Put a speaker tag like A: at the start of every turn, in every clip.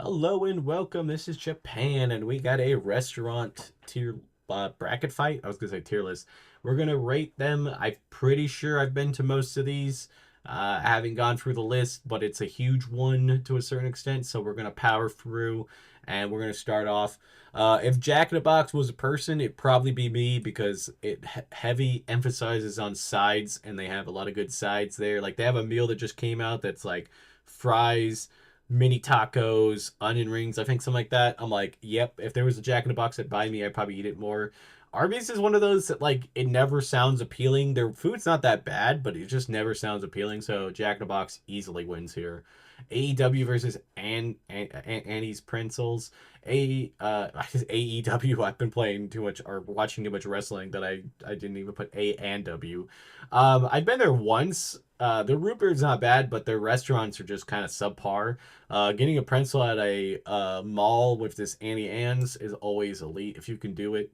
A: Hello and welcome. This is Japan, and we got a restaurant tier bracket fight. I was gonna say tier list. We're gonna rate them. I'm pretty sure I've been to most of these. I haven't gone through the list, but it's a huge one to a certain extent. So we're gonna power through, and we're gonna start off. If Jack in the Box was a person, it'd probably be me because it heavy emphasizes on sides, and they have a lot of good sides there. Like they have a meal that just came out that's like fries, mini tacos, onion rings, I think something like that. I'm like, yep, if there was a Jack in the Box that buy me, I'd probably eat it more. Arby's is one of those that like it never sounds appealing. Their food's not that bad, but it just never sounds appealing. So Jack in the Box easily wins here. AEW versus Annie's Pretzels. AEW. I've been playing too much or watching too much wrestling that I didn't even put A and W. I've been there once. The root beer's not bad, but their restaurants are just kind of subpar. Getting a pretzel at a mall with this Annie Ann's is always elite if you can do it.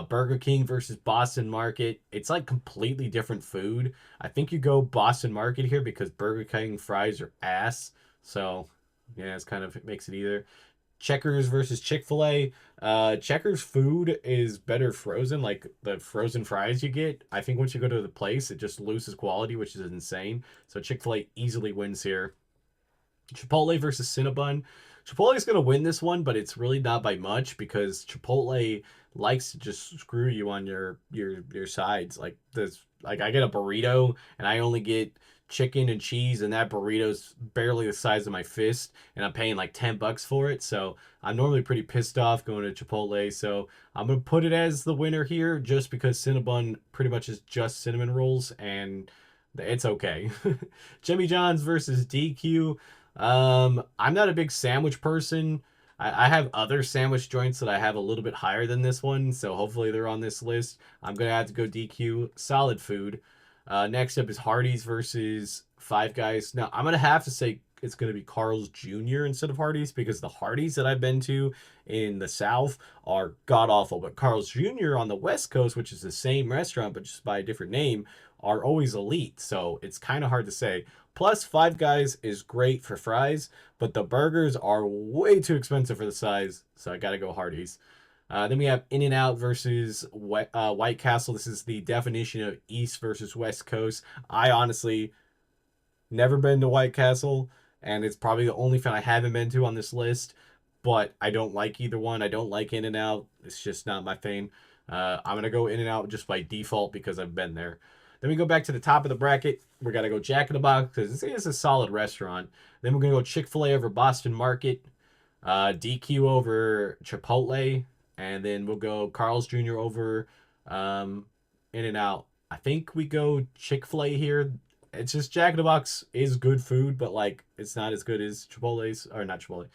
A: Burger King versus Boston Market. It's like completely different food. I think you go Boston Market here because Burger King fries are ass. So, yeah, it's kind of it makes it either. Checkers versus Chick-fil-A. Checkers food is better frozen, like the frozen fries you get. I think once you go to the place, it just loses quality, which is insane. So Chick-fil-A easily wins here. Chipotle versus Cinnabon. Chipotle is going to win this one, but it's really not by much because Chipotle likes to just screw you on your sides. Like this, like I get a burrito and I only get chicken and cheese, and that burrito's barely the size of my fist, and I'm paying like $10 for it. So I'm normally pretty pissed off going to Chipotle. So I'm gonna put it as the winner here, just because Cinnabon pretty much is just cinnamon rolls, and it's okay. Jimmy John's versus DQ. I'm not a big sandwich person. I have other sandwich joints that I have a little bit higher than this one, so hopefully they're on this list. I'm gonna have to go DQ. Solid food. Next up is Hardee's versus Five Guys. Now I'm gonna have to say it's gonna be Carl's Jr. instead of Hardee's because the Hardee's that I've been to in the South are god awful, but Carl's Jr. on the West Coast, which is the same restaurant but just by a different name, are always elite. So it's kind of hard to say. Plus, Five Guys is great for fries, but the burgers are way too expensive for the size, so I gotta go Hardee's. Then we have In and Out versus White Castle. This is the definition of East versus West Coast. I honestly never been to White Castle, and it's probably the only thing I haven't been to on this list. But I don't like either one. I don't like In and Out. It's just not my thing. I'm gonna go In and Out just by default because I've been there. Then we go back to the top of the bracket. We're gonna go Jack in the Box because this is a solid restaurant. Then we're gonna go Chick-fil-A over Boston Market, DQ over Chipotle, and then we'll go Carl's Jr. over In and Out. I think we go Chick-fil-A here. It's just Jack in the Box is good food, but like it's not as good as Chipotle's or not Chipotle,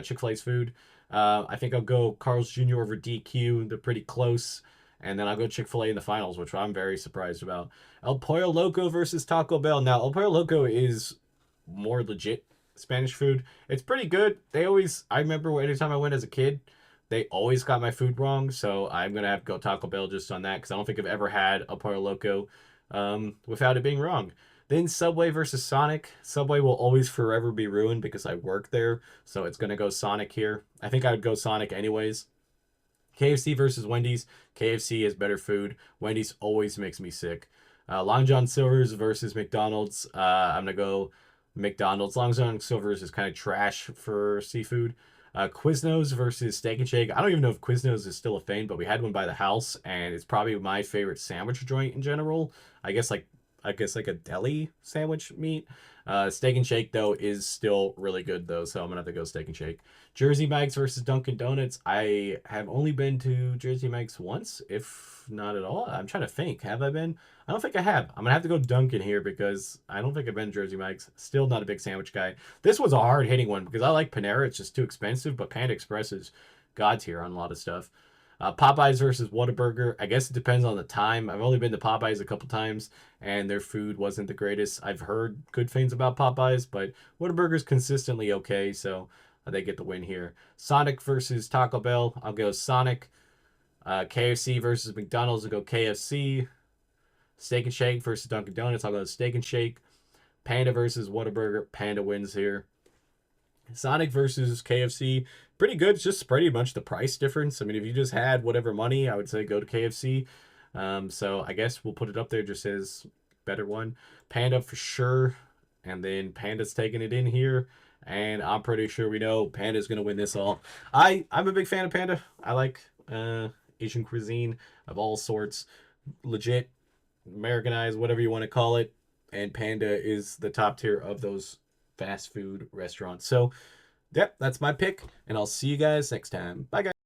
A: Chick-fil-A's food. I think I'll go Carl's Jr. over DQ. They're pretty close. And then I'll go Chick-fil-A in the finals, which I'm very surprised about. El Pollo Loco versus Taco Bell. Now, El Pollo Loco is more legit Spanish food. It's pretty good. I remember anytime I went as a kid, they always got my food wrong. So I'm going to have to go Taco Bell just on that because I don't think I've ever had El Pollo Loco without it being wrong. Then Subway versus Sonic. Subway will always forever be ruined because I work there. So it's going to go Sonic here. I think I would go Sonic anyways. KFC versus Wendy's. KFC has better food. Wendy's always makes me sick. Long John Silver's versus McDonald's. I'm gonna go McDonald's. Long John Silver's is kind of trash for seafood. Quiznos versus Steak and Shake. I don't even know if Quiznos is still a thing, but we had one by the house, and it's probably my favorite sandwich joint in general. I guess like like a deli sandwich meat. Steak and Shake though is still really good though, so I'm gonna have to go Steak and Shake. Jersey Mike's versus Dunkin' Donuts. I have only been to Jersey Mike's once, if not at all. I'm trying to think. Have I been? I don't think I have. I'm gonna have to go Dunkin' here because I don't think I've been to Jersey Mike's. Still not a big sandwich guy. This was a hard hitting one because I like Panera. It's just too expensive, but Panda Express is God's here on a lot of stuff. Popeyes versus Whataburger. I guess it depends on the time. I've only been to Popeyes a couple times, and their food wasn't the greatest. I've heard good things about Popeyes, but Whataburger's consistently okay, so they get the win here. Sonic versus Taco Bell. I'll go Sonic. KFC versus McDonald's. I'll go KFC. Steak and Shake versus Dunkin' Donuts. I'll go Steak and Shake. Panda versus Whataburger. Panda wins here. Sonic versus KFC, pretty good. It's just pretty much the price difference. I mean, if you just had whatever money, I would say go to KFC. So I guess we'll put it up there just as better one. Panda for sure. And then Panda's taking it in here. And I'm pretty sure we know Panda's going to win this all. I'm a big fan of Panda. I like Asian cuisine of all sorts. Legit, Americanized, whatever you want to call it. And Panda is the top tier of those fast food restaurants. So, yep, that's my pick, and I'll see you guys next time. Bye, guys.